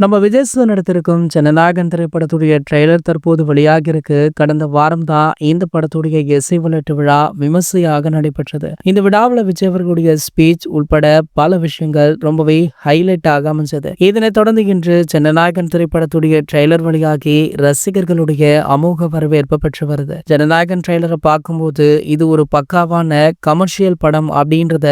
நம்ம Vijay sir நடித்திருக்கும் Jananayagan திரைப்படத்துடைய trailer தற்போது வெளியாகி இருக்கு. கடந்த வாரம் தான் இந்த படத்துடைய இசை வெளியீட்டு விழா விமர்சையாக நடைபெற்றது. இந்த விழாவில் விஜய் அவர்களுடைய ஸ்பீச் உள்பட பல விஷயங்கள் ரொம்பவே ஹைலைட் ஆக அமைஞ்சது. இதனைத் தொடர்ந்து இன்று ஜனநாயகன் திரைப்படத்துடைய ட்ரெய்லர் வெளியாகி ரசிகர்களுடைய அமோக வரவேற்பு பெற்று வருது. ஜனநாயகன் ட்ரெய்லரை பார்க்கும்போது இது ஒரு பக்காவான கமர்ஷியல் படம் அப்படின்றத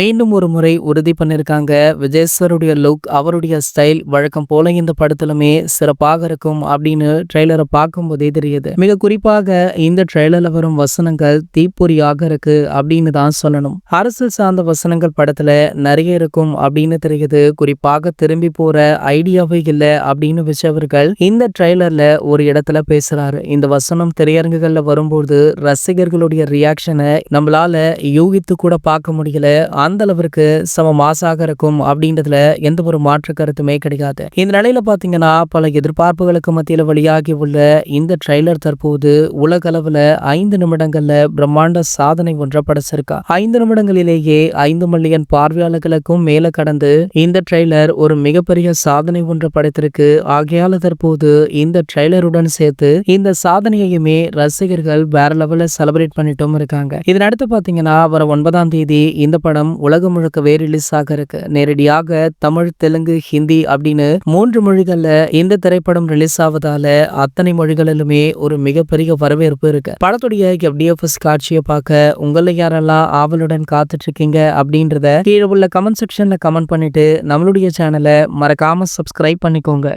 மீண்டும் ஒரு முறை உறுதி பண்ணிருக்காங்க. விஜய் சாருடைய லுக், அவருடைய ஸ்டைல் வழக்கம் போல இந்த படத்திலுமே சிறப்பாக இருக்கும் அப்படின்னு ட்ரெய்லரை பார்க்கும்போதே தெரியுது. மிக குறிப்பாக இந்த ட்ரெய்லர்ல வரும் வசனங்கள் தீப்பொறியாக இருக்கு அப்படின்னு தான் சொல்லணும். அரசியல் சார்ந்த வசனங்கள் படத்துல நிறைய இருக்கும் அப்படின்னு தெரியுது. குறிப்பாக திரும்பி போற ஐடியாவே இல்லை அப்படின்னு வச்சவர்கள் இந்த ட்ரெய்லர்ல ஒரு இடத்துல பேசுறாரு. இந்த வசனம் திரையரங்குகள்ல வரும்போது ரசிகர்களுடைய ரியாக்ஷனை நம்மளால யூகித்து கூட பார்க்க முடியல. அந்த அளவிற்கு சம மாசாக இருக்கும் அப்படின்றதுல எந்த ஒரு மாற்று கருத்துமே கிடையாது. இந்த நிலையில பாத்தீங்கன்னா பல எதிர்பார்ப்புகளுக்கு மத்தியில வெளியாகி உள்ள இந்த ட்ரெய்லர் தற்போது உலக அளவுல 5 நிமிடங்கள்ல பிரம்மாண்ட சாதனை ஒன்றை படைச்சிருக்கா. 5 நிமிடங்களிலேயே 5 மில்லியன் பார்வையாளர்களுக்கும் மேல கடந்து இந்த ட்ரெய்லர் ஒரு மிகப்பெரிய சாதனை ஒன்றை படைத்திருக்கு. ஆகையால தற்போது இந்த ட்ரெய்லருடன் சேர்த்து இந்த சாதனையுமே ரசிகர்கள் வேற லெவல்ல செலிப்ரேட் பண்ணிட்டும் இருக்காங்க. இதனடுத்து பாத்தீங்கன்னா வர 9ஆம் தேதி இந்த படம் உலகம் முழுக்கவே ரிலீஸ் ஆக இருக்கு. நேரடியாக தமிழ், தெலுங்கு, ஹிந்தி அப்படின்னு 3 மொழிகள்ல இந்த திரைப்படம் ரிலீஸ் ஆவதால அத்தனை மொழிகளிலுமே ஒரு மிகப்பெரிய வரவேற்பு இருக்கு. படத்துடைய FDFS காட்சியை பார்க்க உங்களை யாரெல்லாம் ஆவலுடன் காத்துட்டு இருக்கீங்க அப்படின்றத கீழே உள்ள கமெண்ட் செக்ஷன்ல கமெண்ட் பண்ணிட்டு நம்மளுடைய சேனலை மறக்காம சப்ஸ்கிரைப் பண்ணிக்கோங்க.